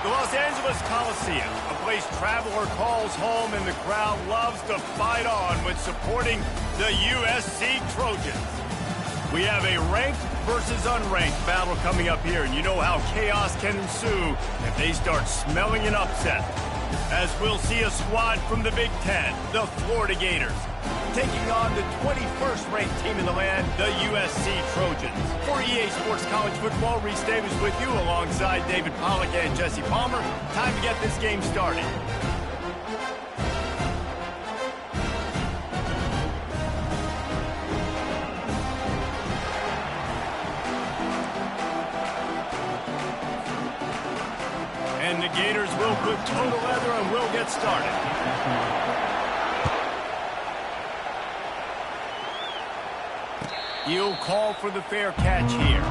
The Los Angeles Coliseum, a place traveler calls home and the crowd loves to fight on when supporting the USC Trojans. We have a ranked versus unranked battle coming up here, and you know how chaos can ensue if they start smelling an upset. As we'll see a squad from the Big Ten, the Florida Gators, taking on the 21st ranked team in the land, the USC Trojans. For EA Sports College Football, Reese Davis with you alongside David Pollack and Jesse Palmer. Time to get this game started. And the Gators will put total leather and will get started. He'll call for the fair catch here.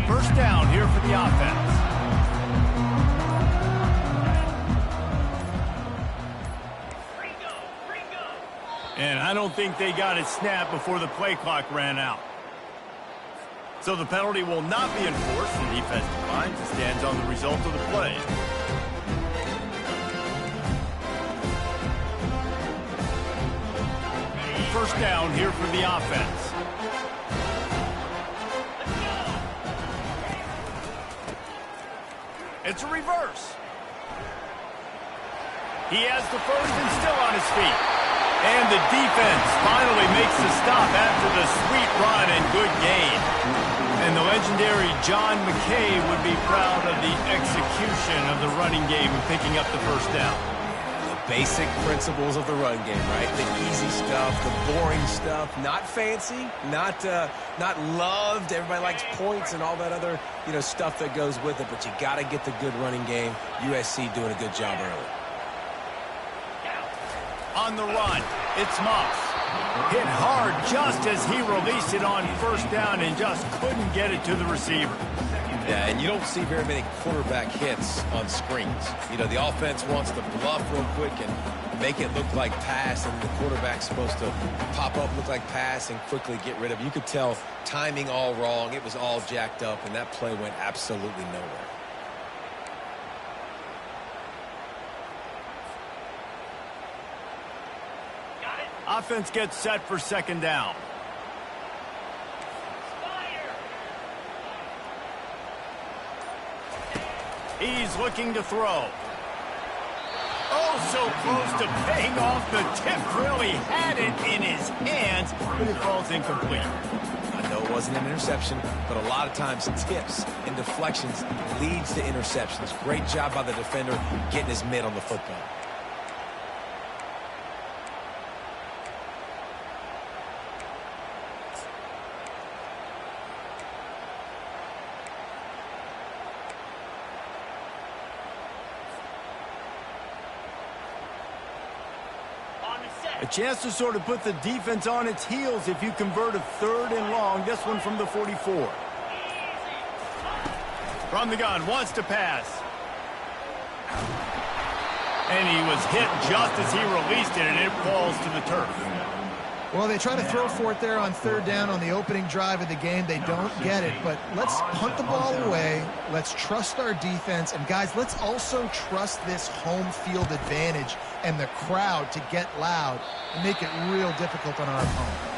First down here for the offense. And I don't think they got it snapped before the play clock ran out. So the penalty will not be enforced. The defense declines and stands on the result of the play. First down here for the offense. It's a reverse. He has the first and still on his feet. And the defense finally makes the stop after the sweet run and good gain. And the legendary John McKay would be proud of the execution of the running game and picking up the first down. The basic principles of the run game, right? The easy stuff, the boring stuff, not fancy, not loved. Everybody likes points and all that other, stuff that goes with it. But you got to get the good running game. USC doing a good job early. On the run, it's Moss. Hit hard just as he released it on first down and just couldn't get it to the receiver. Yeah, and you don't see very many quarterback hits on screens. The offense wants to bluff real quick and make it look like pass, and the quarterback's supposed to pop up, look like pass, and quickly get rid of it. You could tell timing all wrong. It was all jacked up, and that play went absolutely nowhere. Offense gets set for second down. He's looking to throw. Oh, so close to paying off the tip drill. He had it in his hands, but it falls incomplete. I know it wasn't an interception, but a lot of times tips and deflections leads to interceptions. Great job by the defender getting his mitt on the football. A chance to sort of put the defense on its heels if you convert a third and long. This one from the 44. From the gun, wants to pass. And he was hit just as he released it, and it falls to the turf. Well, they try to throw for it there on third down on the opening drive of the game. They don't get it, but let's punt the ball away. Let's trust our defense. And, guys, let's also trust this home field advantage and the crowd to get loud and make it real difficult on our opponent.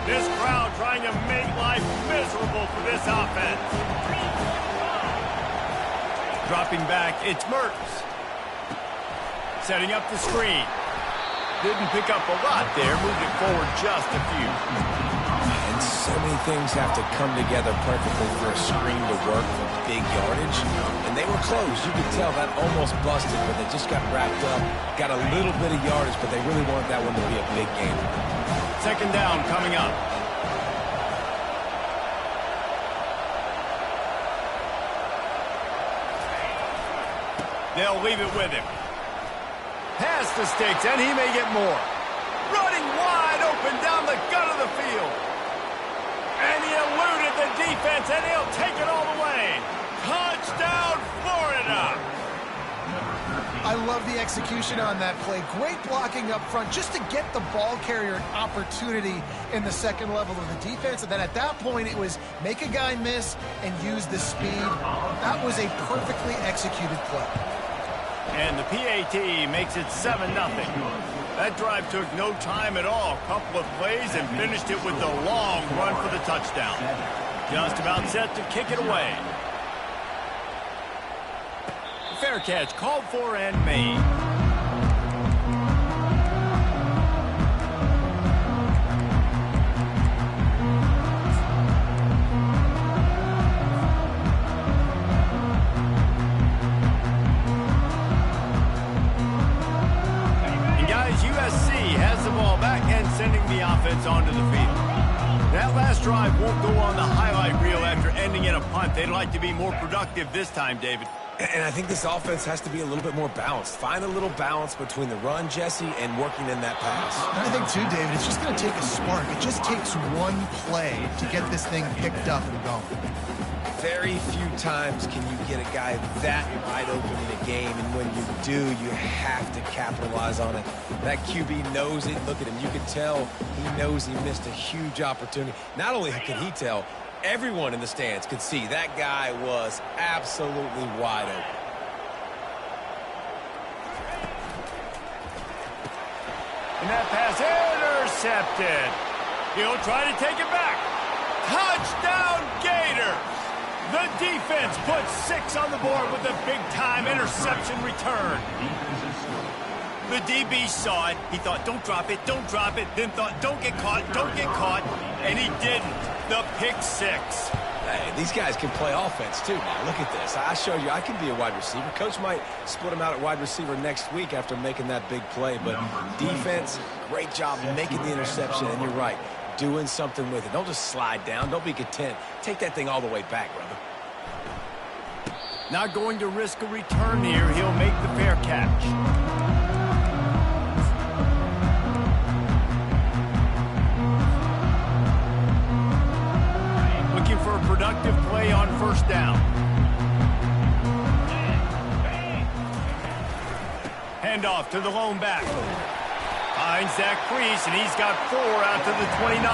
This crowd trying to make life miserable for this offense. Dropping back, it's Mertens. Setting up the screen. Didn't pick up a lot there, moved it forward just a few. And So many things have to come together perfectly for a screen to work for big yardage. And they were close. You could tell that almost busted, but they just got wrapped up, got a little bit of yardage, but they really wanted that one to be a big game. Second down coming up. They'll leave it with him. Past the sticks, and he may get more. Running wide open down the gut of the field. And he eluded the defense, and he'll take it all the way. Touchdown, Florida! I love the execution on that play. Great blocking up front just to get the ball carrier an opportunity in the second level of the defense. And then at that point, it was make a guy miss and use the speed. That was a perfectly executed play. And the PAT makes it 7-0. That drive took no time at all. Couple of plays and finished it with the long run for the touchdown. Just about set to kick it away. Fair catch called for and made. And guys, USC has the ball back and sending the offense onto the field. That last drive won't go on the highlight reel after ending in a punt. They'd like to be more productive this time, David. And I think this offense has to be a little bit more balanced. Find a little balance between the run, Jesse, and working in that pass. And I think, too, David, it's just going to take a spark. It just takes one play to get this thing picked up and going. Very few times can you get a guy that wide open in a game, and when you do, you have to capitalize on it. That QB knows it. Look at him. You can tell he knows he missed a huge opportunity. Not only could he tell, everyone in the stands could see that guy was absolutely wide open. And that pass intercepted. He'll try to take it back. Touchdown, Gators! The defense puts 6 on the board with a big-time interception return. The DB saw it. He thought, don't drop it, don't drop it. Then thought, don't get caught, and he didn't. The pick 6. Hey, these guys can play offense, too, man. Look at this. I showed you I can be a wide receiver. Coach might split him out at wide receiver next week after making that big play. But defense, great job making the interception. And you're right, doing something with it. Don't just slide down. Don't be content. Take that thing all the way back, brother. Not going to risk a return here. He'll make the fair catch. For a productive play on first down. Handoff to the lone back. Finds Zach Priest, and he's got 4 out to the 29.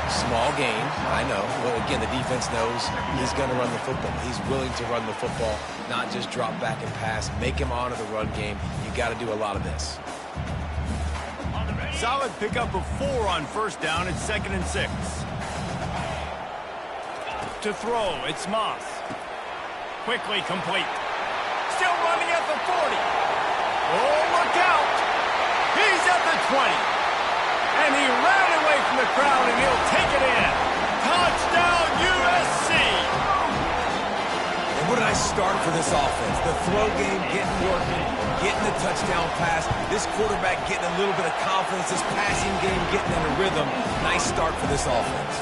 Small gain, I know. But again, the defense knows he's going to run the football. He's willing to run the football, not just drop back and pass. Make him honor the run game. You got to do a lot of this. Solid pickup of 4 on first down. It's 2nd and 6. To throw, it's Moss. Quickly complete. Still running at the 40. Oh, look out. He's at the 20. And he ran away from the crowd, and he'll take it in. Touchdown, USC. And what a nice start for this offense. The throw game getting working, getting the touchdown pass. This quarterback getting a little bit of confidence. This passing game getting in a rhythm. Nice start for this offense.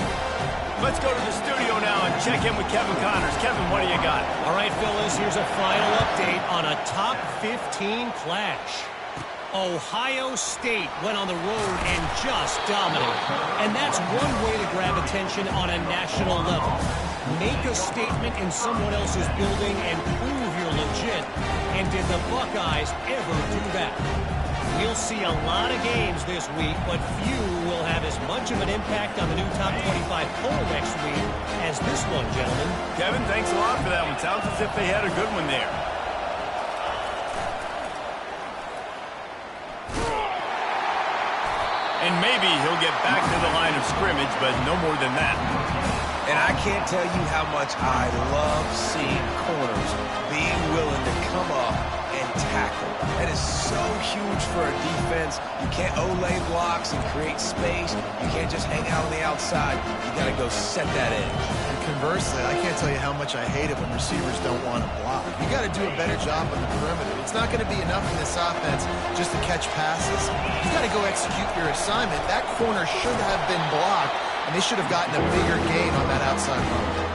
Let's go to the studio now and check in with Kevin Connors. Kevin, what do you got? All right, fellas, here's a final update on a top 15 clash. Ohio State went on the road and just dominated. And that's one way to grab attention on a national level. Make a statement in someone else's building and prove you're legit. And did the Buckeyes ever do that? We'll see a lot of games this week, but few will have as much of an impact on the new top 25 poll next week as this one, gentlemen. Kevin, thanks a lot for that one. Sounds as if they had a good one there. And maybe he'll get back to the line of scrimmage, but no more than that. And I can't tell you how much I love seeing corners being willing to come up and tackle. That is so huge for a defense. You can't O-lane blocks and create space. You can't just hang out on the outside. You got to go set that edge. And conversely, I can't tell you how much I hate it when receivers don't want to block. You got to do a better job on the perimeter. It's not going to be enough in this offense just to catch passes. You got to go execute your assignment. That corner should have been blocked, and they should have gotten a bigger gain on that outside run.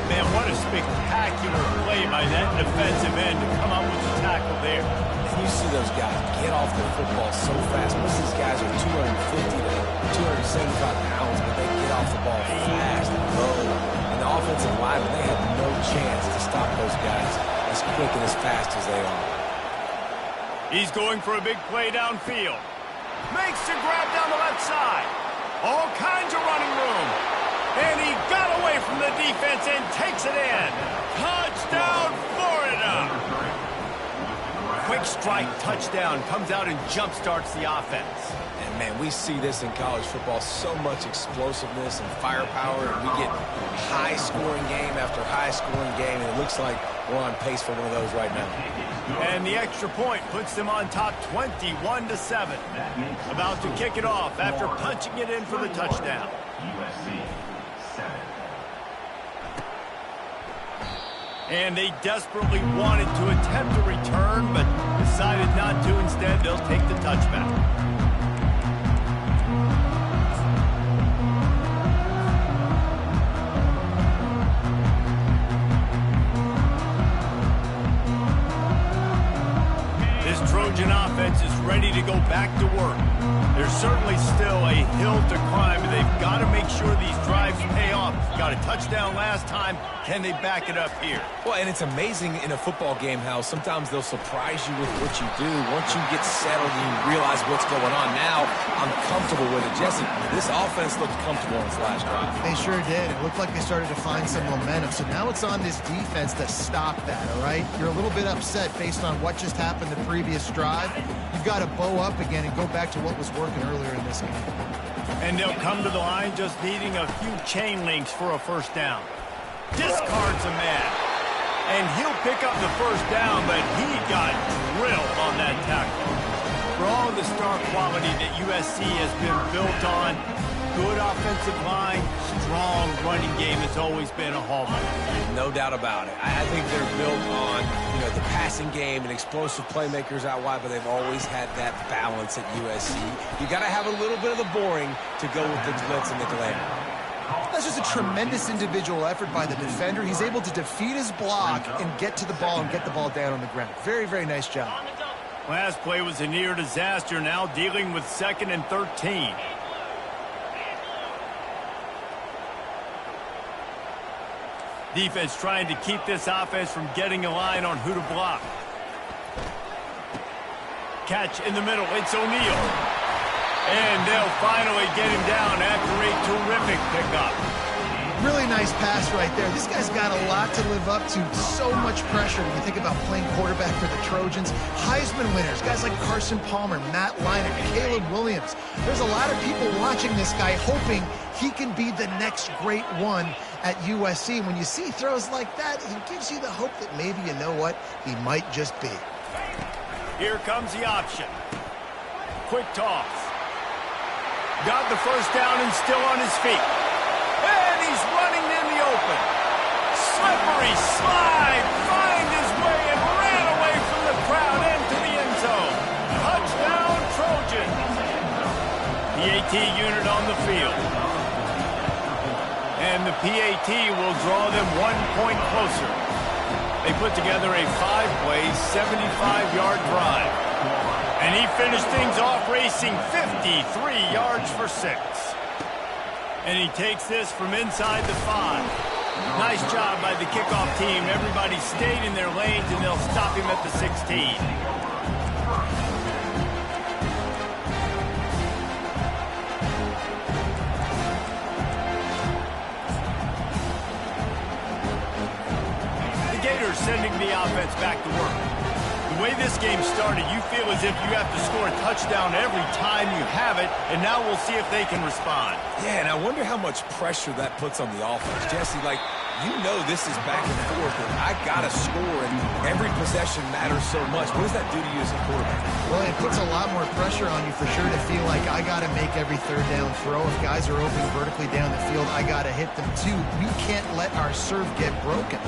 Man, what a spectacular play by that defensive end to come up with the tackle there. And you see those guys get off the football so fast. Most of these guys are 250 to 275 pounds, but they get off the ball fast and low. And the offensive linemen, they have no chance to stop those guys as quick and as fast as they are. He's going for a big play downfield. Makes the grab down the left side. All kinds of running room. And he got away from the defense and takes it in. Touchdown, Florida! Quick strike touchdown comes out and jump-starts the offense. And, man, we see this in college football, so much explosiveness and firepower, and we get high-scoring game after high-scoring game, and it looks like we're on pace for one of those right now. And the extra point puts them on top 21-7. About to kick it off after punching it in for the touchdown. And they desperately wanted to attempt a return, but decided not to. Instead, they'll take the touchback. Trojan offense is ready to go back to work. There's certainly still a hill to climb, but they've got to make sure these drives pay off. Got a touchdown last time. Can they back it up here? Well, and it's amazing in a football game how sometimes they'll surprise you with what you do. Once you get settled and you realize what's going on, now I'm comfortable with it. Jesse, this offense looked comfortable in its last drive. They sure did. It looked like they started to find some momentum. So now it's on this defense to stop that, all right? You're a little bit upset based on what just happened the previous drive. You've got to bow up again and go back to what was working earlier in this game. And they'll come to the line just needing a few chain links for a first down. Discards a man. And he'll pick up the first down, but he got drilled on that tackle. For all of the star quality that USC has been built on, good offensive line, strong running game has always been a hallmark. No doubt about it. I think they're built on, the passing game and explosive playmakers out wide, but they've always had that balance at USC. You got to have a little bit of the boring to go with the blitz and the glamour. That's just a tremendous individual effort by the defender. He's able to defeat his block and get to the ball and get the ball down on the ground. Very, very nice job. Last play was a near disaster, now dealing with 2nd and 13. Defense trying to keep this offense from getting a line on who to block. Catch in the middle. It's O'Neal. And they'll finally get him down after a terrific pickup. Really nice pass right there. This guy's got a lot to live up to. So much pressure when you think about playing quarterback for the Trojans. Heisman winners, guys like Carson Palmer, Matt Leinart, Caleb Williams. There's a lot of people watching this guy hoping he can be the next great one at USC. When you see throws like that, it gives you the hope that maybe, you know what, he might just be. Here comes the option. Quick toss. Got the first down and still on his feet. And he's running in the open. Slippery slide. Find his way and ran away from the crowd into the end zone. Touchdown, Trojans. The AT unit on the field. And the PAT will draw them 1 point closer. They put together a 5-play, 75-yard drive. And he finished things off racing 53 yards for 6. And he takes this from inside the 5. Nice job by the kickoff team. Everybody stayed in their lanes, and they'll stop him at the 16. Sending the offense back to work. The way this game started, you feel as if you have to score a touchdown every time you have it, and now we'll see if they can respond. Yeah, and I wonder how much pressure that puts on the offense. Jesse, like, you know this is back and forth, and I got to score, and every possession matters so much. What does that do to you as a quarterback? Well, it puts a lot more pressure on you for sure to feel like I got to make every third down throw. If guys are open vertically down the field, I got to hit them too. We can't let our serve get broken.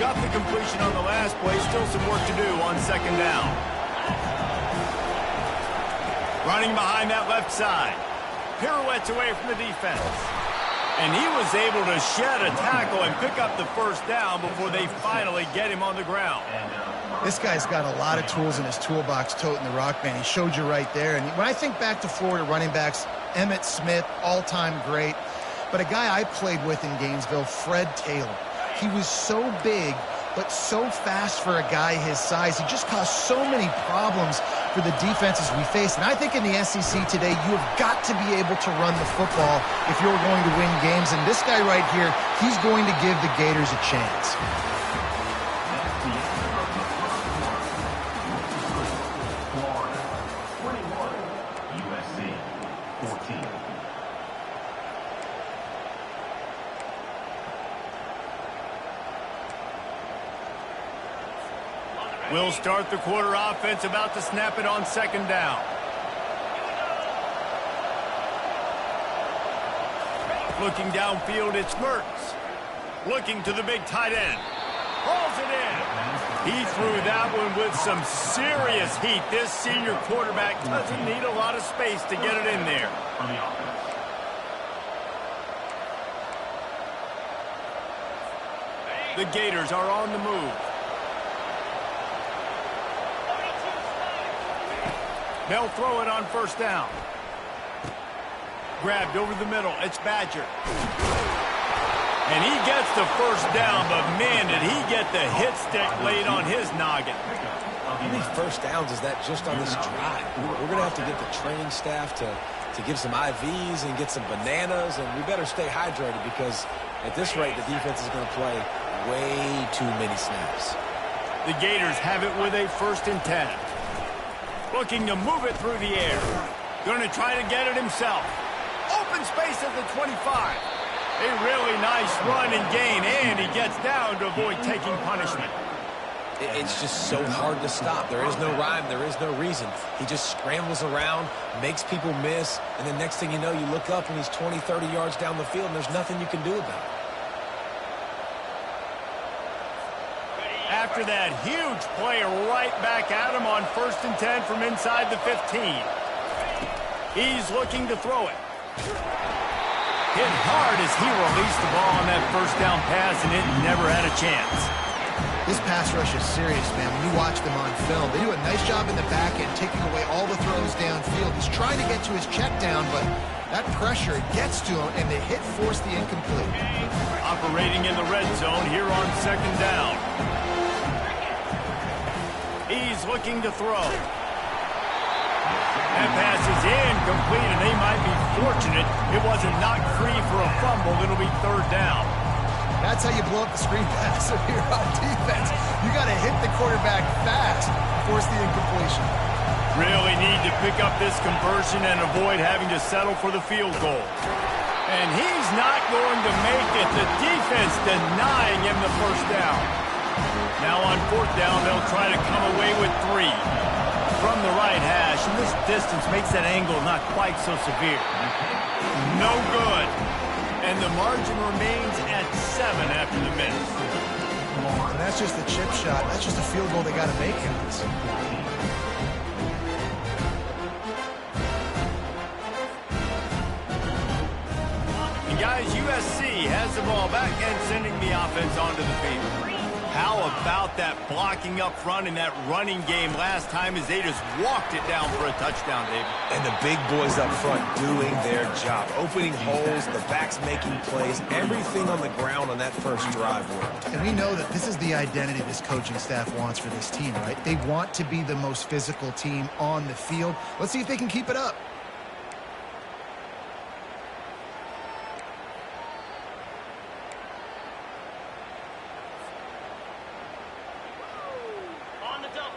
Got the completion on the last play. Still some work to do on second down. Running behind that left side. Pirouettes away from the defense. And he was able to shed a tackle and pick up the first down before they finally get him on the ground. This guy's got a lot of tools in his toolbox toting the rock, man. He showed you right there. And when I think back to Florida running backs, Emmitt Smith, all-time great. But a guy I played with in Gainesville, Fred Taylor. He was so big, but so fast for a guy his size. He just caused so many problems for the defenses we face. And I think in the SEC today, you have got to be able to run the football if you're going to win games. And this guy right here, he's going to give the Gators a chance. We'll start the quarter offense, about to snap it on second down. Looking downfield, it's Mertz. Looking to the big tight end. Hauls it in. He threw that one with some serious heat. This senior quarterback doesn't need a lot of space to get it in there. The Gators are on the move. They'll throw it on first down. Grabbed over the middle. It's Badger. And he gets the first down, but man, did he get the hit stick laid on his noggin. How many first downs is that just on this drive? We're going to have to get the training staff to give some IVs and get some bananas, and we better stay hydrated because at this rate, the defense is going to play way too many snaps. The Gators have it with a 1st and 10. Looking to move it through the air. Going to try to get it himself. Open space at the 25. A really nice run and gain, and he gets down to avoid taking punishment. It's just so hard to stop. There is no rhyme. There is no reason. He just scrambles around, makes people miss, and the next thing you know, you look up and he's 20, 30 yards down the field, and there's nothing you can do about it. After that huge play right back at him on 1st and 10 from inside the 15. He's looking to throw it. Hit hard as he released the ball on that first down pass, and it never had a chance. This pass rush is serious, man. When you watch them on film, they do a nice job in the back end, taking away all the throws downfield. He's trying to get to his check down, but that pressure gets to him, and the hit forced the incomplete. Operating in the red zone here on second down. He's looking to throw. That pass is incomplete, and they might be fortunate it wasn't knocked free for a fumble. It'll be 3rd down. That's how you blow up the screen pass if you're on defense. You got to hit the quarterback fast, force the incompletion. Really need to pick up this conversion and avoid having to settle for the field goal. And he's not going to make it. The defense denying him the first down. Now on 4th down, they'll try to come away with 3. From the right hash, and this distance makes that angle not quite so severe. No good. And the margin remains at 7 after the miss. And that's just a chip shot. That's just a field goal they got to make in this. And guys, USC has the ball back and sending the offense onto the field. How about that blocking up front in that running game last time as they just walked it down for a touchdown, David? And the big boys up front doing their job. Opening holes, the backs making plays, everything on the ground on that first drive worked. And we know that this is the identity this coaching staff wants for this team, right? They want to be the most physical team on the field. Let's see if they can keep it up.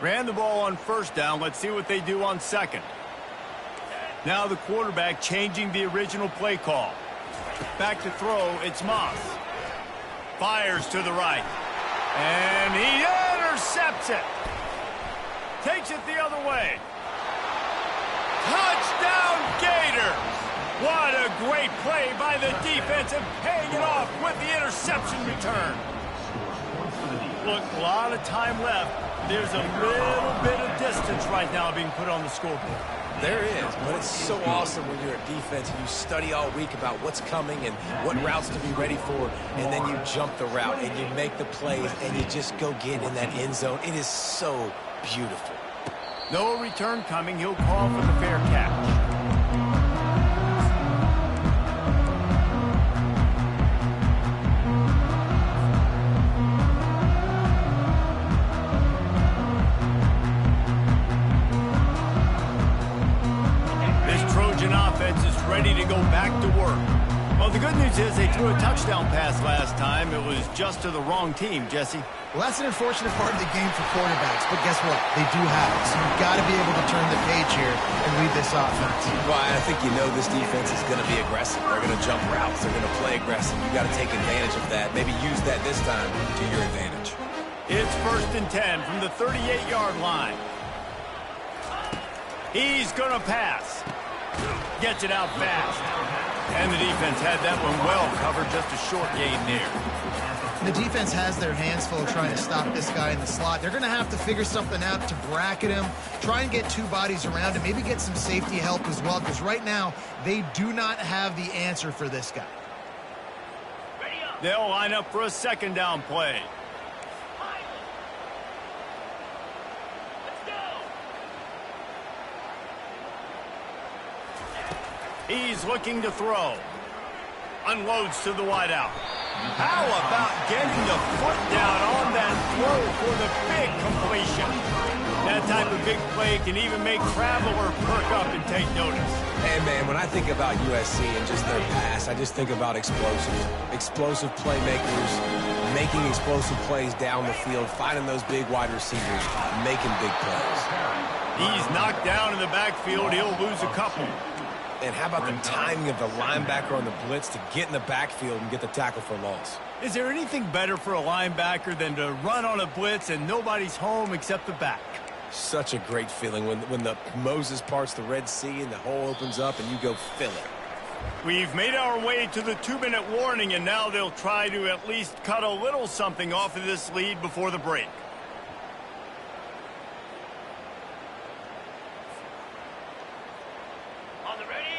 Ran the ball on 1st down. Let's see what they do on 2nd. Now the quarterback changing the original play call. Back to throw, it's Moss. Fires to the right. And he intercepts it. Takes it the other way. Touchdown Gators! What a great play by the defense and paying it off with the interception return. Look, a lot of time left. There's a little bit of distance right now being put on the scoreboard. There is, but it's so awesome when you're a defense and you study all week about what's coming and what routes to be ready for, and then you jump the route and you make the plays and you just go get in that end zone. It is so beautiful. No return coming. He'll call for the fair catch. Ready to go back to work. Well, the good news is they threw a touchdown pass last time. It was just to the wrong team, Jesse. Well, that's an unfortunate part of the game for quarterbacks, but guess what? They do have it, so you've got to be able to turn the page here and read this offense. Well, I think you know this defense is going to be aggressive. They're going to jump routes. They're going to play aggressive. You've got to take advantage of that. Maybe use that this time to your advantage. It's 1st and 10 from the 38-yard line. He's going to pass. Gets it out fast. And the defense had that one well covered, just a short gain there. The defense has their hands full trying to stop this guy in the slot. They're going to have to figure something out to bracket him, try and get two bodies around him, maybe get some safety help as well, because right now they do not have the answer for this guy. They'll line up for a second down play. He's looking to throw. Unloads to the wideout. How about getting the foot down on that throw for the big completion? That type of big play can even make Traveler perk up and take notice. Hey, man, when I think about USC and just their pass, I just think about explosives. Explosive playmakers, making explosive plays down the field, finding those big wide receivers, making big plays. He's knocked down in the backfield. He'll lose a couple. And how about the timing of the linebacker on the blitz to get in the backfield and get the tackle for loss? Is there anything better for a linebacker than to run on a blitz and nobody's home except the back? Such a great feeling when the Moses parts the Red Sea and the hole opens up and you go fill it. We've made our way to the 2-minute warning, and now they'll try to at least cut a little something off of this lead before the break.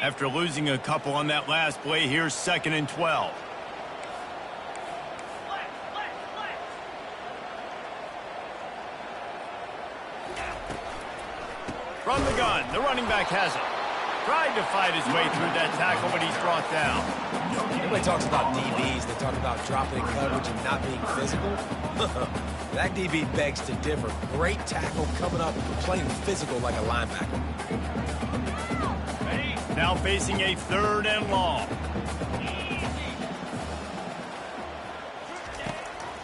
After losing a couple on that last play, here's 2nd and 12. From the gun, the running back has it. Tried to fight his way through that tackle, but he's brought down. Everybody talks about DBs. They talk about dropping in coverage and not being physical. That DB begs to differ. Great tackle coming up, playing physical like a linebacker. Now facing a 3rd and long.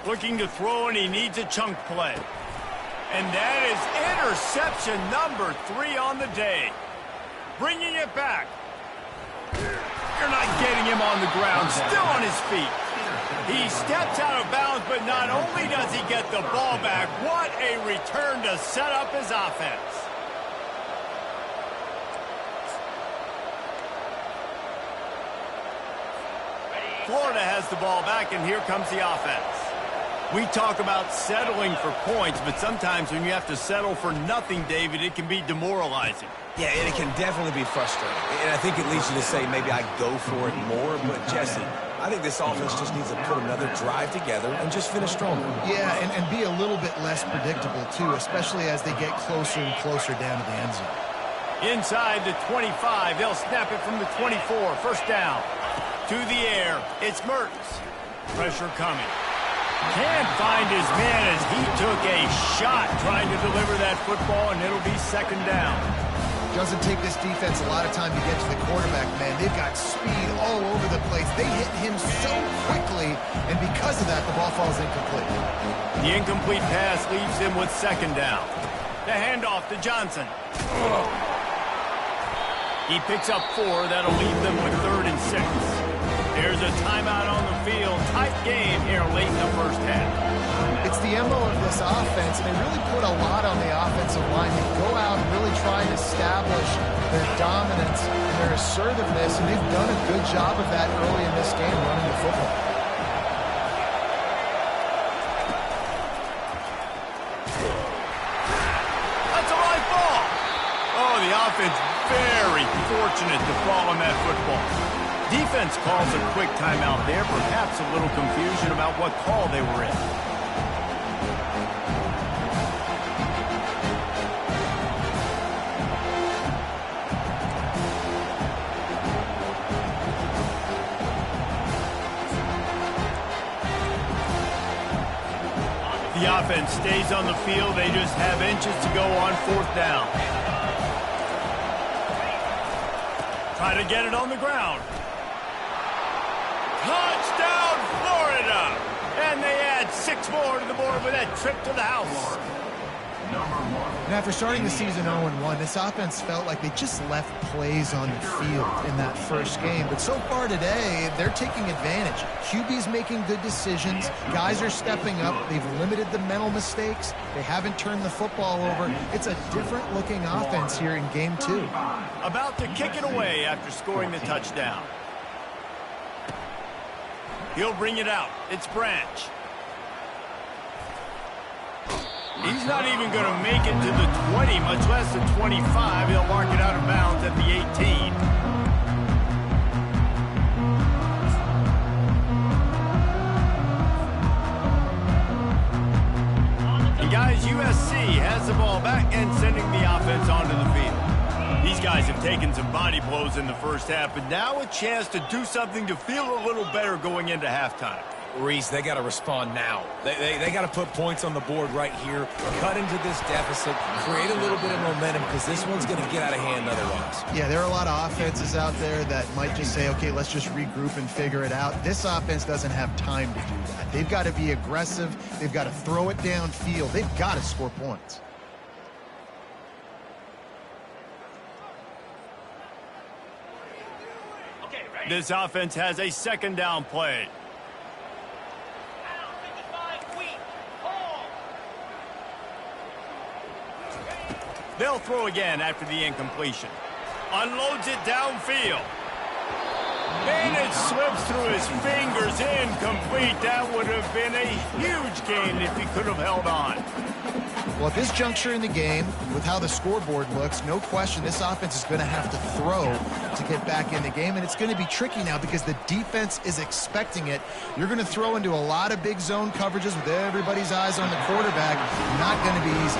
Looking to throw, and he needs a chunk play. And that is interception number 3 on the day. Bringing it back. You're not getting him on the ground, still on his feet. He steps out of bounds, but not only does he get the ball back, what a return to set up his offense. Florida has the ball back, and here comes the offense. We talk about settling for points, but sometimes when you have to settle for nothing, David, it can be demoralizing. Yeah, and it can definitely be frustrating. And I think it leads you to say maybe I go for it more. But, Jesse, I think this offense just needs to put another drive together and just finish stronger. Yeah, and be a little bit less predictable, too, especially as they get closer and closer down to the end zone. Inside the 25, they'll snap it from the 24. 1st down. To the air, it's Mertens. Pressure coming. Can't find his man as he took a shot trying to deliver that football, and it'll be 2nd down. Doesn't take this defense a lot of time to get to the quarterback, man. They've got speed all over the place. They hit him so quickly, and because of that, the ball falls incomplete. The incomplete pass leaves him with 2nd down. The handoff to Johnson. He picks up 4. That'll leave them with 3rd and 6. Here's a timeout on the field. Tight game here late in the first half. It's the MO of this offense, and they really put a lot on the offensive line. They go out and really try and establish their dominance and their assertiveness, and they've done a good job of that early in this game running the football. That's a live ball. Oh, the offense very fortunate to fall on that football. Defense calls a quick timeout there, perhaps a little confusion about what call they were in. The offense stays on the field. They just have inches to go on fourth down. Try to get it on the ground. Touchdown, Florida! And they add 6 more to the board with that trip to the house. And after starting the season 0-1, this offense felt like they just left plays on the field in that first game. But so far today, they're taking advantage. QB's making good decisions. Guys are stepping up. They've limited the mental mistakes. They haven't turned the football over. It's a different-looking offense here in Game 2. About to kick it away after scoring the touchdown. He'll bring it out. It's Branch. He's not even going to make it to the 20, much less the 25. He'll mark it out of bounds at the 18. And guys, USC has the ball back and sending the offense onto the field. These guys have taken some body blows in the first half, but now a chance to do something to feel a little better going into halftime. Reese, they got to respond now. They got to put points on the board right here, cut into this deficit, create a little bit of momentum because this one's going to get out of hand otherwise. Yeah, there are a lot of offenses out there that might just say, okay, let's just regroup and figure it out. This offense doesn't have time to do that. They've got to be aggressive. They've got to throw it downfield. They've got to score points. This offense has a second down play. They'll throw again after the incompletion. Unloads it downfield. And it slips through his fingers, incomplete. That would have been a huge gain if he could have held on. Well, at this juncture in the game, with how the scoreboard looks, no question this offense is going to have to throw to get back in the game, and it's going to be tricky now because the defense is expecting it. You're going to throw into a lot of big zone coverages with everybody's eyes on the quarterback. Not going to be easy.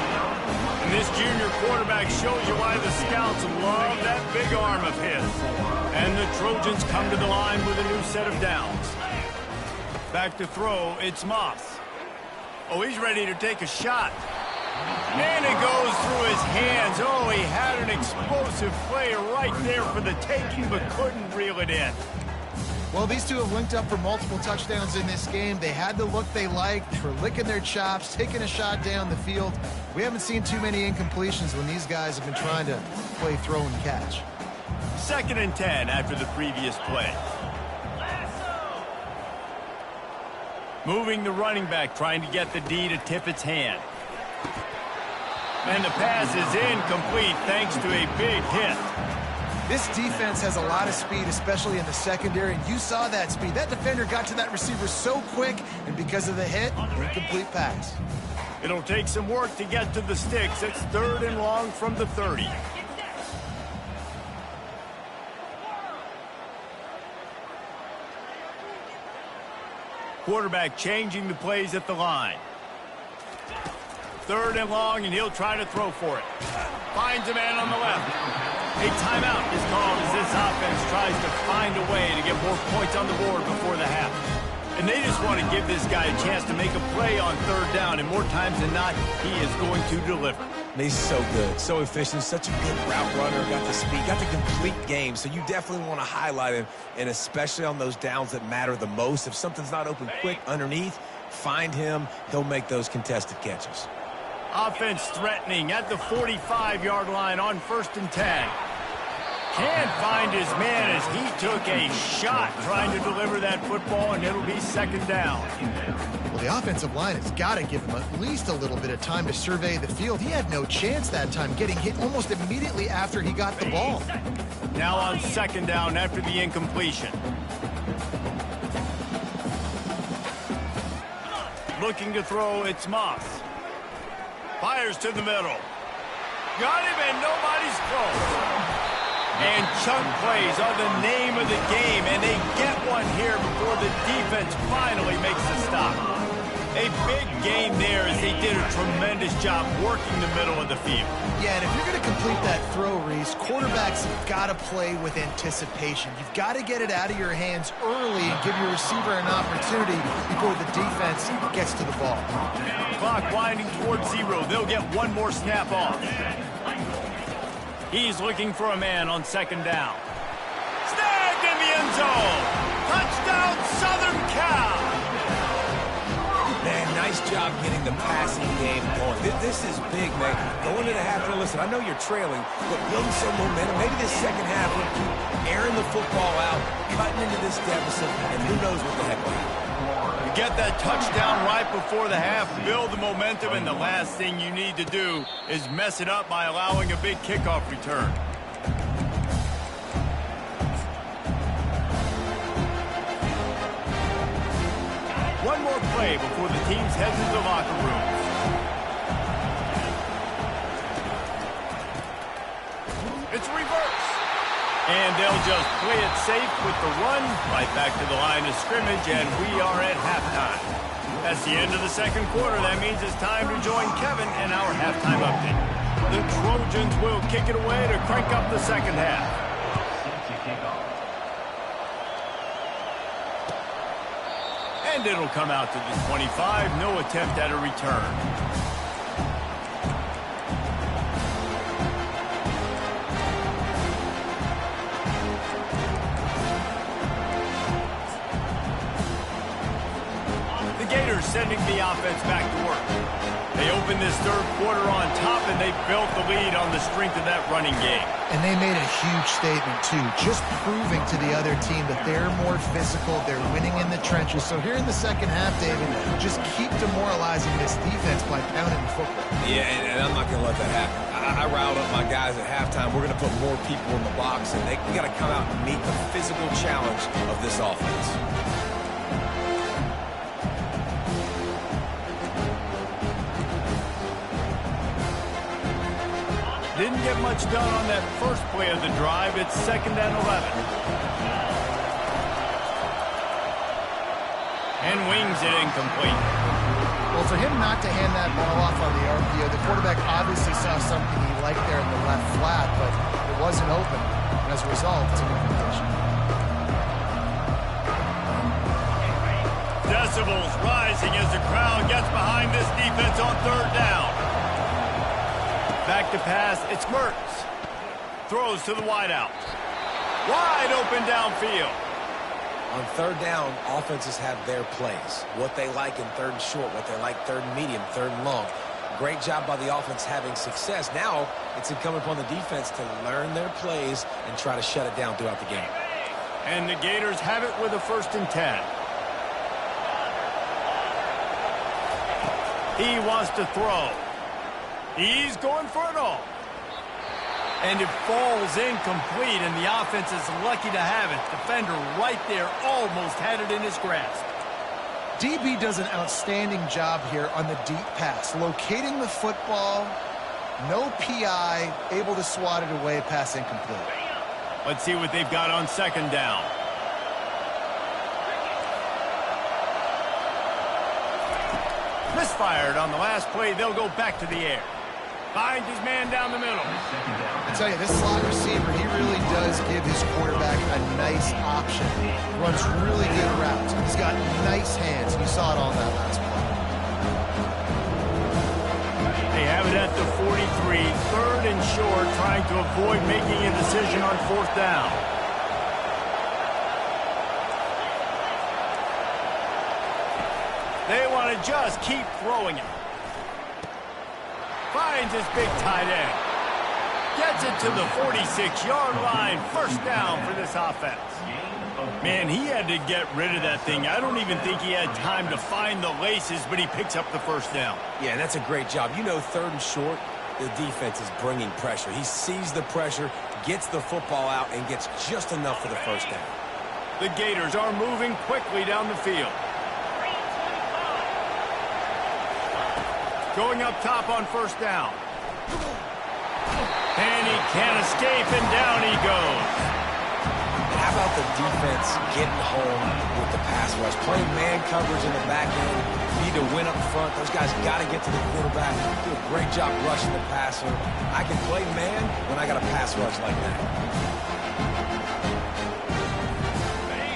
And this junior quarterback shows you why the scouts love that big arm of his. And the Trojans come to the line with a new set of downs. Back to throw, it's Moss. Oh, he's ready to take a shot. And it goes through his hands. Oh, he had an explosive play right there for the taking, but couldn't reel it in. Well, these two have linked up for multiple touchdowns in this game. They had the look they liked. They were licking their chops, taking a shot down the field. We haven't seen too many incompletions when these guys have been trying to play throw and catch. 2nd and 10 after the previous play. Moving the running back, trying to get the D to tip its hand. And the pass is incomplete thanks to a big hit. This defense has a lot of speed, especially in the secondary, and you saw that speed. That defender got to that receiver so quick, and because of the hit, incomplete pass. It'll take some work to get to the sticks. It's 3rd and long from the 30. Quarterback changing the plays at the line. 3rd and long, and he'll try to throw for it. Finds a man on the left. A timeout is called as this offense tries to find a way to get more points on the board before the half. And they just want to give this guy a chance to make a play on 3rd down, and more times than not, he is going to deliver. He's so good, so efficient, such a good route runner, got the speed, got the complete game, so you definitely want to highlight him, and especially on those downs that matter the most. If something's not open quick underneath, find him, he'll make those contested catches. Offense threatening at the 45-yard line on 1st and 10. Can't find his man as he took a shot trying to deliver that football, and it'll be second down. Well, the offensive line has got to give him at least a little bit of time to survey the field. He had no chance that time, getting hit almost immediately after he got the ball. Now on second down after the incompletion. Looking to throw, it's Moss. Fires to the middle. Got him, and nobody's close. And chunk plays are the name of the game, and they get one here before the defense finally makes the stop. A big gain there as they did a tremendous job working the middle of the field. Yeah, and if you're going to complete that throw, Reese, quarterbacks have got to play with anticipation. You've got to get it out of your hands early and give your receiver an opportunity before the defense gets to the ball. Clock winding towards 0. They'll get one more snap off. He's looking for a man on second down. Snagged in the end zone. Touchdown, Southern Cal. Man, nice job getting the passing game going. This is big, man. Going into the half, listen, I know you're trailing, but building some momentum. Maybe this second half will keep airing the football out, cutting into this deficit, and who knows what the heck will happen. You get that touchdown right before the half, build the momentum, and the last thing you need to do is mess it up by allowing a big kickoff return. One more play before the teams head to the locker rooms. It's reverse. And they'll just play it safe with the run right back to the line of scrimmage, and we are at halftime. That's the end of the second quarter. That means it's time to join Kevin in our halftime update. The Trojans will kick it away to crank up the second half. And it'll come out to the 25. No attempt at a return. Sending the offense back to work. They opened this third quarter on top, and they built the lead on the strength of that running game. And they made a huge statement, too, just proving to the other team that they're more physical, they're winning in the trenches. So here in the second half, David, just keep demoralizing this defense by pounding the football. Yeah, and I'm not going to let that happen. I riled up my guys at halftime. We're going to put more people in the box, and we got to come out and meet the physical challenge of this offense. Didn't get much done on that first play of the drive. It's second and 11. And wings it incomplete. Well, for him not to hand that ball off on the RPO, the quarterback obviously saw something he liked there in the left flat, but it wasn't open. And as a result, it's an incompletion. Decibels rising as the crowd gets behind this defense on third down. Back to pass, it's Mertz. Throws to the wideout. Wide open downfield. On third down, offenses have their plays. What they like in third and short, what they like third and medium, third and long. Great job by the offense having success. Now, it's incumbent upon the defense to learn their plays and try to shut it down throughout the game. And the Gators have it with a 1st and 10. He wants to throw. He's going for it all. And it falls incomplete, and the offense is lucky to have it. Defender right there almost had it in his grasp. DB does an outstanding job here on the deep pass. Locating the football, no PI, able to swat it away, pass incomplete. Let's see what they've got on second down. Misfired on the last play. They'll go back to the air. Finds his man down the middle. I tell you, this slot receiver, he really does give his quarterback a nice option. Runs really good routes. He's got nice hands. You saw it on that last play. They have it at the 43, 3rd and short, trying to avoid making a decision on 4th down. They want to just keep throwing it. Finds his big tight end. Gets gets it to the 46-yard line. First down for this offense. Man, he had to get rid of that thing. I don't even think he had time to find the laces, but he picks up the first down. Yeah, that's a great job. You know, third and short, the defense is bringing pressure. He sees the pressure, gets the football out, and gets just enough for the first down. The Gators are moving quickly down the field. Going up top on first down. And he can't escape, and down he goes. How about the defense getting home with the pass rush? Playing man coverage in the back end. You need to win up front. Those guys got to get to the quarterback. Do a great job rushing the passer. I can play man when I got a pass rush like that.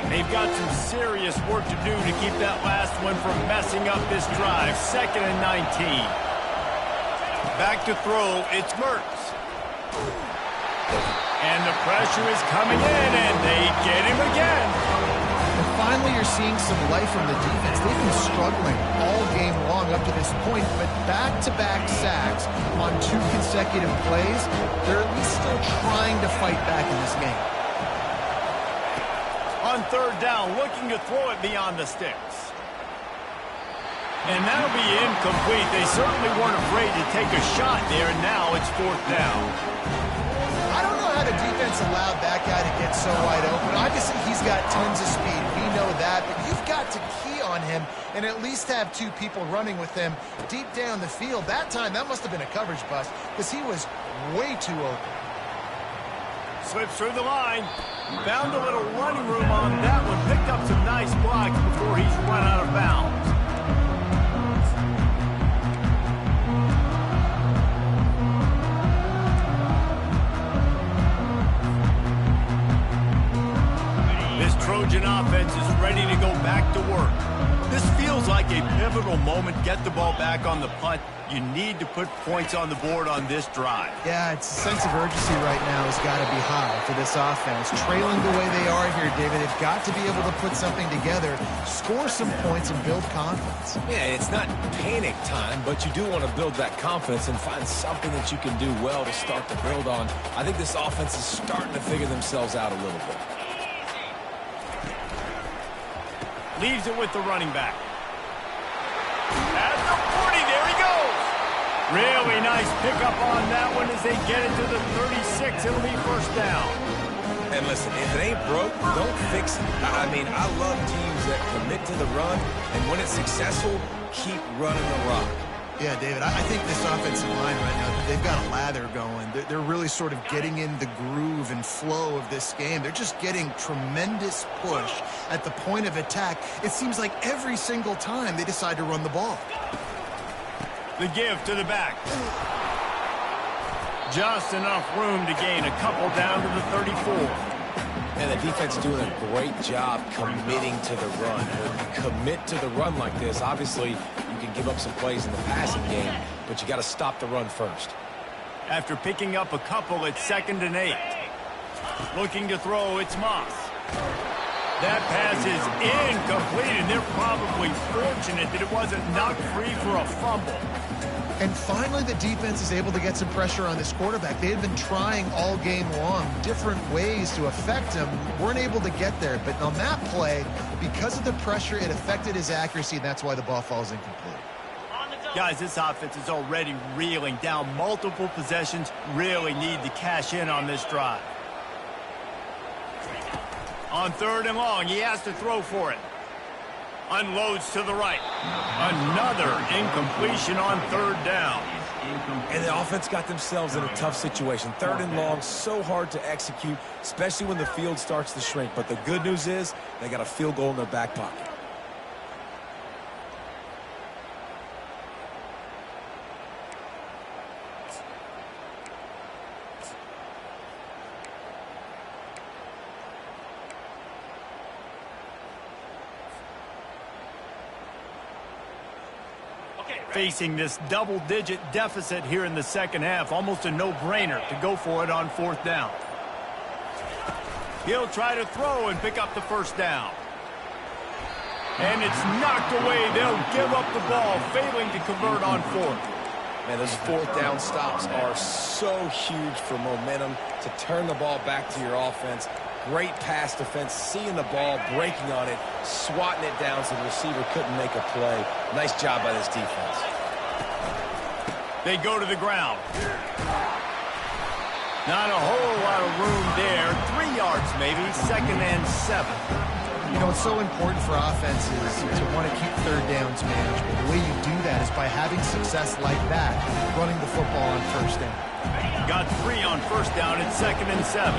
They've got some serious work to do to keep that last one from messing up this drive. 2nd and 19. Back to throw, it's Mertz. And the pressure is coming in, and they get him again. And finally, you're seeing some life from the defense. They've been struggling all game long up to this point, but back-to-back sacks on 2 consecutive plays, they're at least still trying to fight back in this game. On third down, looking to throw it beyond the sticks. And that'll be incomplete. They certainly weren't afraid to take a shot there, and now it's 4th down. I don't know how the defense allowed that guy to get so wide open. Obviously, he's got tons of speed. We know that, but you've got to key on him and at least have 2 people running with him deep down the field. That time, that must have been a coverage bust because he was way too open. Slips through the line. Found a little running room on that one. Picked up some nice blocks before he's run out of bounds. Trojan offense is ready to go back to work. This feels like a pivotal moment. Get the ball back on the punt. You need to put points on the board on this drive. Yeah, it's a sense of urgency right now has got to be high for this offense. Trailing the way they are here, David, they've got to be able to put something together, score some points, and build confidence. Yeah, it's not panic time, but you do want to build that confidence and find something that you can do well to start to build on. I think this offense is starting to figure themselves out a little bit. Leaves it with the running back. At the 40, there he goes. Really nice pickup on that one as they get it to the 36. It'll be first down. And listen, if it ain't broke, don't fix it. I mean, I love teams that commit to the run, and when it's successful, keep running the rock. Yeah, David, I think this offensive line right now, they've got a lather going. They're really sort of getting in the groove and flow of this game. They're just getting tremendous push at the point of attack. It seems like every single time they decide to run the ball. The give to the back. Just enough room to gain a couple down to the 34. And the defense doing a great job committing to the run. When you commit to the run like this, obviously you can give up some plays in the passing game, but you got to stop the run first. After picking up a couple, it's 2nd and 8. Looking to throw, it's Moss. That pass is incomplete, and they're probably fortunate that it wasn't knocked free for a fumble. And finally, the defense is able to get some pressure on this quarterback. They had been trying all game long different ways to affect him. Weren't able to get there. But on that play, because of the pressure, it affected his accuracy, and that's why the ball falls incomplete. Guys, this offense is already reeling down multiple possessions. Really need to cash in on this drive. On 3rd and long, he has to throw for it. Unloads to the right. Another incompletion on 3rd down. And the offense got themselves in a tough situation. 3rd and long, so hard to execute, especially when the field starts to shrink. But the good news is they got a field goal in their back pocket. Facing this double-digit deficit here in the second half, almost a no-brainer to go for it on 4th down. He'll try to throw and pick up the first down. And it's knocked away. They'll give up the ball, failing to convert on 4th. Man, those fourth down stops are so huge for momentum to turn the ball back to your offense. Great pass defense, seeing the ball, breaking on it, swatting it down so the receiver couldn't make a play. Nice job by this defense. They go to the ground. Not a whole lot of room there. 3 yards maybe, 2nd and 7. You know, it's so important for offenses to want to keep third downs manageable. The way you do that is by having success like that, running the football on first down. Got 3 on first down at 2nd and 7.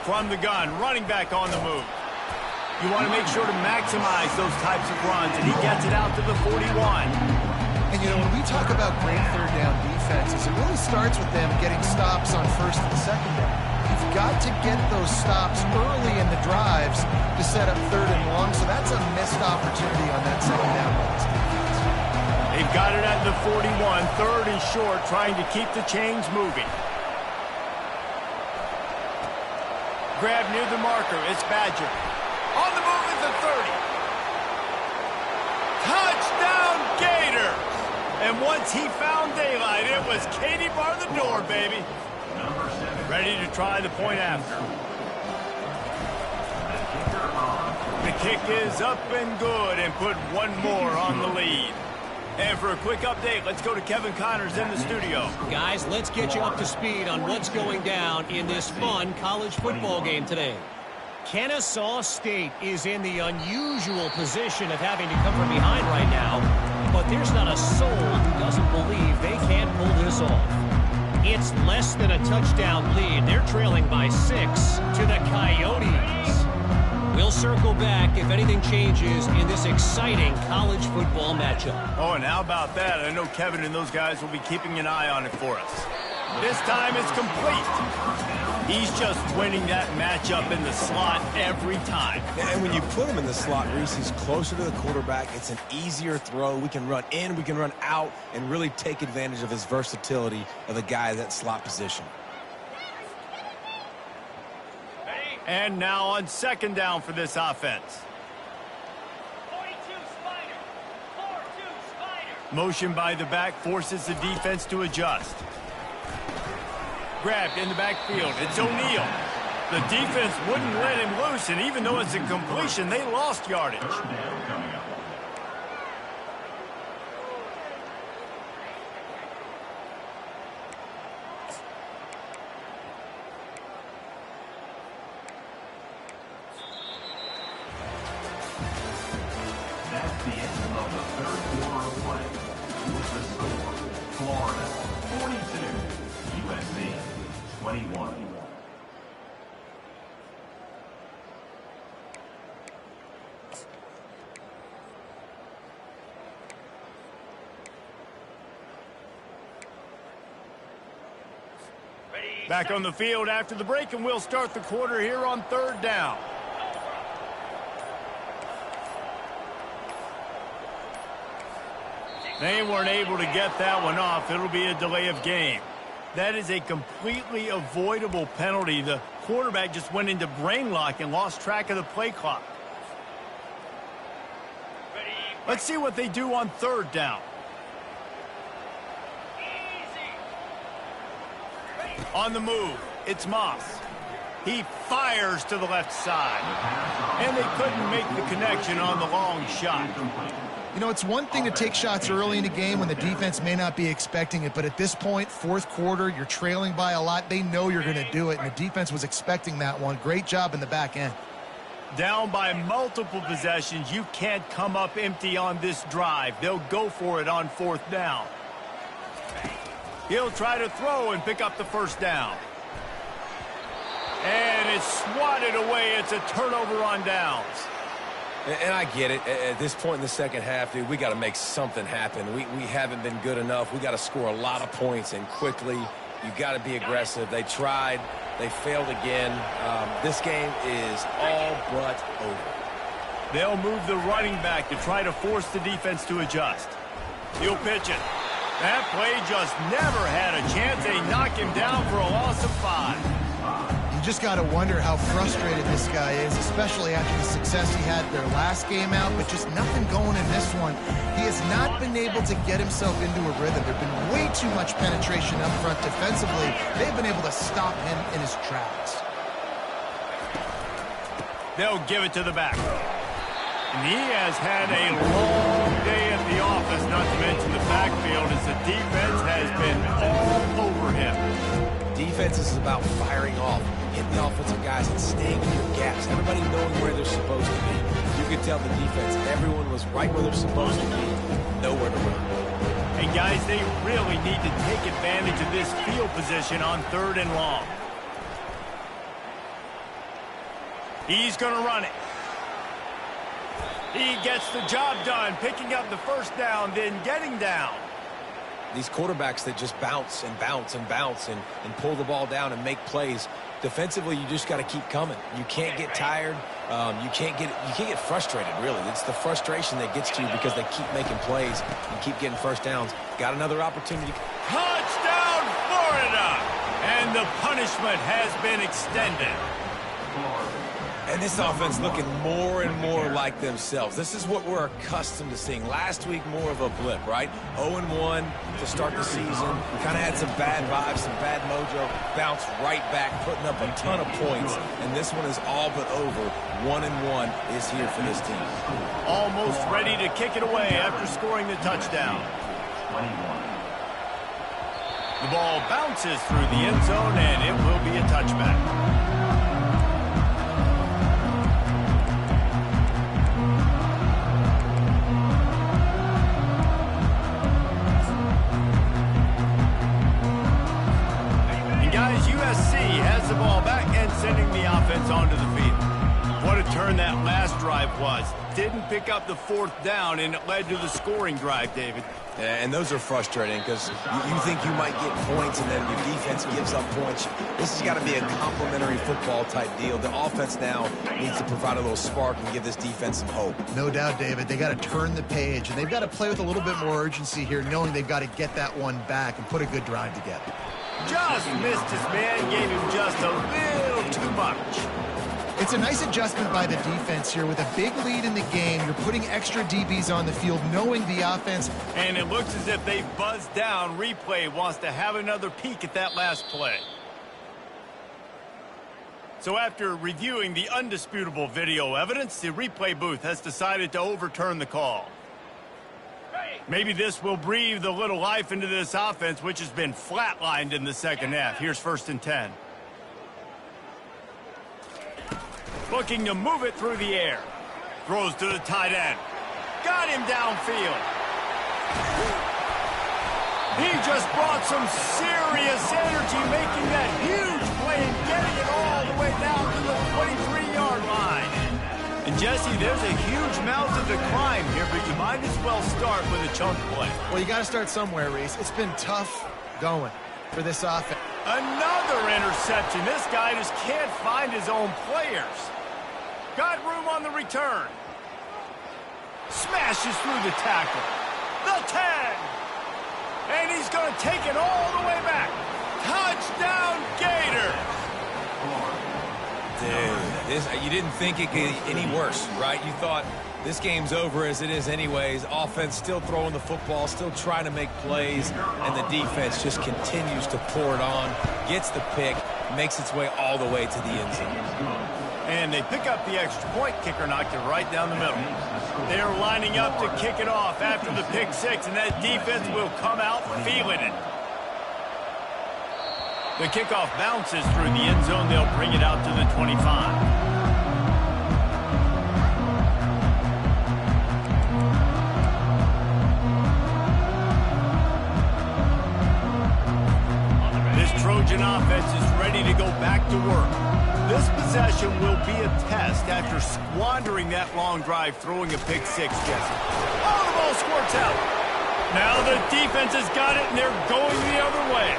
From the gun, running back on the move. You want to make sure to maximize those types of runs, and he gets it out to the 41. And, you know, when we talk about great third down defenses, it really starts with them getting stops on first and second down. You've got to get those stops early in the drives to set up third and long, so that's a missed opportunity on that second down pass defense. They've got it at the 41, 3rd and short, trying to keep the chains moving. Grab near the marker, it's Badger. On the move at the 30. Touchdown, Gator! And once he found daylight, it was Katie bar the door, baby. Ready to try the point after. The kick is up and good and put one more on the lead. And for a quick update, let's go to Kevin Connors in the studio. Guys, let's get you up to speed on what's going down in this fun college football game today. Kennesaw State is in the unusual position of having to come from behind right now, but there's not a soul who doesn't believe they can't pull this off. It's less than a touchdown lead. They're trailing by 6 to the Coyotes. We'll circle back if anything changes in this exciting college football matchup. Oh, and how about that? I know Kevin and those guys will be keeping an eye on it for us. This time it's complete. He's just winning that matchup in the slot every time. And when you put him in the slot, Reese, he's closer to the quarterback. It's an easier throw. We can run in, we can run out, and really take advantage of his versatility of the guy at that slot position. And now on 2nd down for this offense. 42 Spider. 4-2 Spider. Motion by the back forces the defense to adjust. Grabbed in the backfield. It's O'Neal. The defense wouldn't let him loose, and even though it's a completion, they lost yardage. That's the end of the 3rd quarter of play. With the score, Florida 42, USC 21. Back on the field after the break, and we'll start the quarter here on 3rd down. They weren't able to get that one off. It'll be a delay of game. That is a completely avoidable penalty. The quarterback just went into brain lock and lost track of the play clock. Let's see what they do on 3rd down. On the move, it's Moss. He fires to the left side. And they couldn't make the connection on the long shot. You know, it's one thing to take shots early in a game when the defense may not be expecting it, but at this point, 4th quarter, you're trailing by a lot. They know you're going to do it, and the defense was expecting that one. Great job in the back end. Down by multiple possessions, you can't come up empty on this drive. They'll go for it on 4th down. He'll try to throw and pick up the 1st down. And it's swatted away. It's a turnover on downs. And I get it. At this point in the second half, dude, we got to make something happen. We haven't been good enough. We got to score a lot of points and quickly. You got to be aggressive. They tried. They failed again. This game is all but over. They'll move the running back to try to force the defense to adjust. He'll pitch it. That play just never had a chance. They knock him down for a loss of 5. just got to wonder how frustrated this guy is, especially after the success he had their last game out, but just nothing going in this one. He has not been able to get himself into a rhythm. There's been way too much penetration up front defensively. They've been able to stop him in his tracks. They'll give it to the back. And he has had a long day at the office, not to mention the backfield, as the defense has been all over him. Defense is about firing off, hitting the offensive guys and staying in your gaps. Everybody knowing where they're supposed to be. You could tell the defense, everyone was right where they're supposed to be, nowhere to run. And guys, they really need to take advantage of this field position on 3rd and long. He's going to run it. He gets the job done, picking up the first down, then getting down. These quarterbacks that just bounce and bounce and bounce and pull the ball down and make plays. Defensively, you just got to keep coming. You can't get tired. You can't get frustrated, really. It's the frustration that gets to you because they keep making plays and keep getting first downs. Got another opportunity. Touchdown, Florida! And the punishment has been extended. And this offense looking more and more like themselves. This is what we're accustomed to seeing. Last week, more of a blip, right? 0-1 to start the season. Kind of had some bad vibes, some bad mojo. Bounced right back, putting up a ton of points. And this one is all but over. 1-1 is here for this team. Almost ready to kick it away after scoring the touchdown. The ball bounces through the end zone, and it will be a touchback. USC has the ball back and sending the offense onto the field. What a turn that last drive was. Didn't pick up the 4th down, and it led to the scoring drive, David. Yeah, and those are frustrating because you think you might get points and then your defense gives up points. This has got to be a complementary football type deal. The offense now needs to provide a little spark and give this defense some hope. No doubt, David. They got to turn the page, and they've got to play with a little bit more urgency here, knowing they've got to get that one back and put a good drive together. Just missed his man, gave him just a little too much. It's a nice adjustment by the defense here. With a big lead in the game, you're putting extra DBs on the field, knowing the offense. And it looks as if they buzzed down. Replay wants to have another peek at that last play. So after reviewing the undisputable video evidence, the replay booth has decided to overturn the call. Maybe this will breathe a little life into this offense, which has been flatlined in the second half. Here's 1st and 10. Looking to move it through the air. Throws to the tight end. Got him downfield. He just brought some serious energy, making that huge play and getting it all the way down to the 23-yard line. And Jesse, there's a huge mountain to climb here, but you might as well start with a chunk play. Well, you got to start somewhere, Reese. It's been tough going for this offense. Another interception. This guy just can't find his own players. Got room on the return. Smashes through the tackle. The 10. And he's going to take it all the way back. Touchdown, Gator. Dude, you didn't think it could get any worse, right? You thought this game's over as it is anyways. Offense still throwing the football, still trying to make plays, and the defense just continues to pour it on, gets the pick, makes its way all the way to the end zone. And they pick up the extra point. Kicker knocked it right down the middle. They're lining up to kick it off after the pick six, and that defense will come out feeling it. The kickoff bounces through the end zone. They'll bring it out to the 25. Trojan offense is ready to go back to work. This possession will be a test after squandering that long drive throwing a pick six, Jesse. Oh, the ball squirts out. Now the defense has got it, and they're going the other way.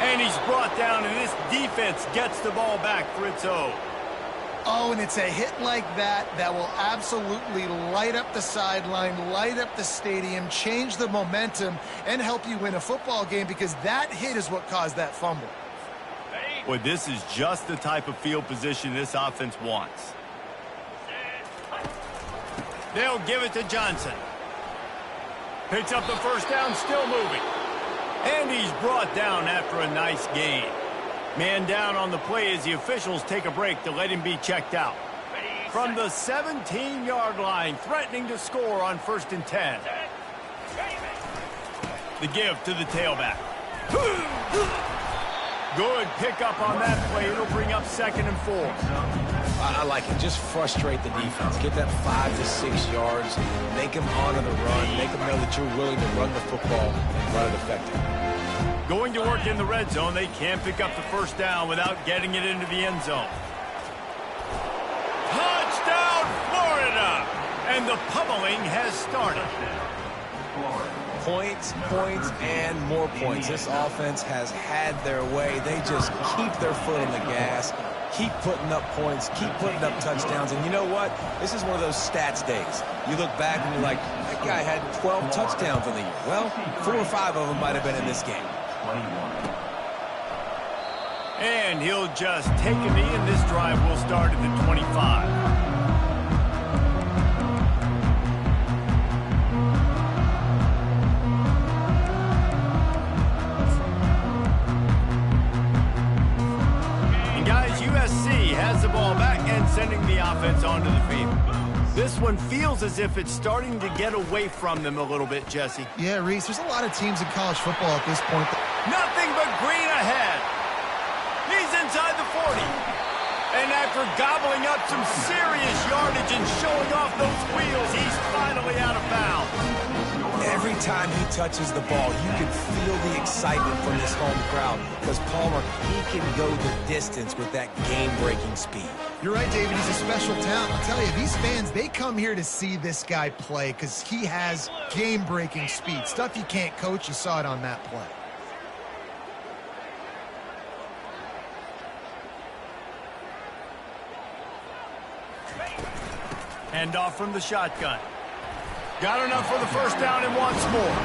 And he's brought down, and this defense gets the ball back for its own. Oh, and it's a hit like that that will absolutely light up the sideline, light up the stadium, change the momentum, and help you win a football game, because that hit is what caused that fumble. Boy, this is just the type of field position this offense wants. They'll give it to Johnson. Picks up the first down, still moving. And he's brought down after a nice gain. Man down on the play as the officials take a break to let him be checked out. From the 17-yard line, threatening to score on 1st and 10. The give to the tailback. Good pickup on that play. It'll bring up 2nd and 4. I like it. Just frustrate the defense. Get that 5 to 6 yards. Make them honor the run. Make them know that you're willing to run the football and run it effectively. Going to work in the red zone. They can't pick up the first down without getting it into the end zone. Touchdown, Florida! And the pummeling has started. Points, points, and more points. This offense has had their way. They just keep their foot on the gas, keep putting up points, keep putting up touchdowns. And you know what? This is one of those stats days. You look back and you're like, that guy had 12 touchdowns in the year. Well, 4 or 5 of them might have been in this game. And he'll just take a knee, and this drive will start at the 25. USC has the ball back and sending the offense onto the field. This one feels as if it's starting to get away from them a little bit, Jesse. Yeah, Reese, there's a lot of teams in college football at this point. Nothing but green ahead. He's inside the 40. And after gobbling up some serious yardage and showing off those wheels, he's finally out of bounds. Every time he touches the ball, you can feel the excitement from this home crowd because Palmer, he can go the distance with that game-breaking speed. You're right, David. He's a special talent. I'll tell you, these fans, they come here to see this guy play because he has game-breaking speed. Stuff you can't coach. You saw it on that play. Handoff from the shotgun. Got enough for the first down and wants more.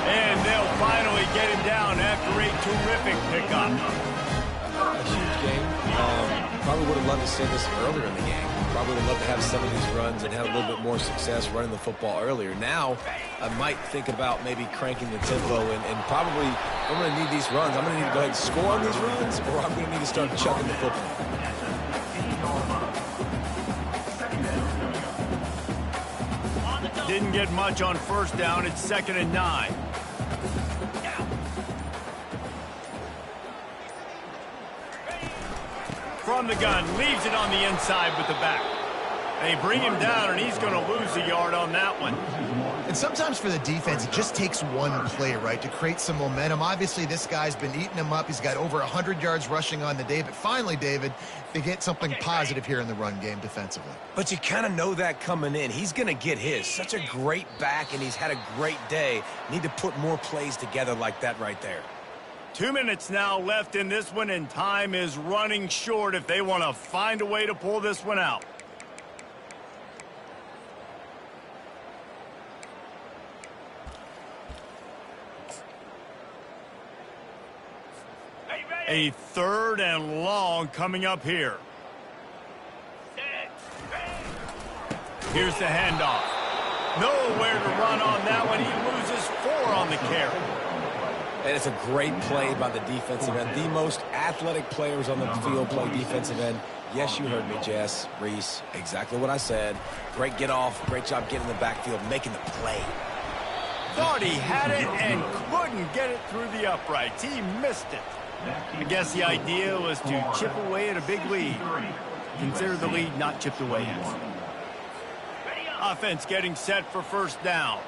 And they'll finally get him down after a terrific pickup. A huge game. Probably would have loved to see this earlier in the game. Probably would love to have some of these runs and have a little bit more success running the football earlier. Now, I might think about maybe cranking the tempo and probably, I'm going to need these runs. I'm going to need to go ahead and score on these runs, or I'm going to need to start chucking the football. Didn't get much on first down. It's 2nd and 9. From the gun, leaves it on the inside with the back. They bring him down, and he's going to lose a yard on that one. And sometimes for the defense, it just takes one play, right, to create some momentum. Obviously, this guy's been eating him up. He's got over 100 yards rushing on the day. But finally, David, they get something positive here in the run game defensively. But you kind of know that coming in. He's going to get his. Such a great back, and he's had a great day. Need to put more plays together like that right there. 2 minutes now left in this one, and time is running short if they want to find a way to pull this one out. A 3rd and long coming up here. Here's the handoff. Nowhere to run on that one. He loses 4 on the carry. And it's a great play by the defensive end. The most athletic players on the field play defensive end. Yes, you heard me, Jess, Reese. Exactly what I said. Great get off. Great job getting in the backfield, making the play. Thought he had it and couldn't get it through the uprights. He missed it. I guess the idea was to chip away at a big lead. Consider the lead not chipped away yet. Offense getting set for first down.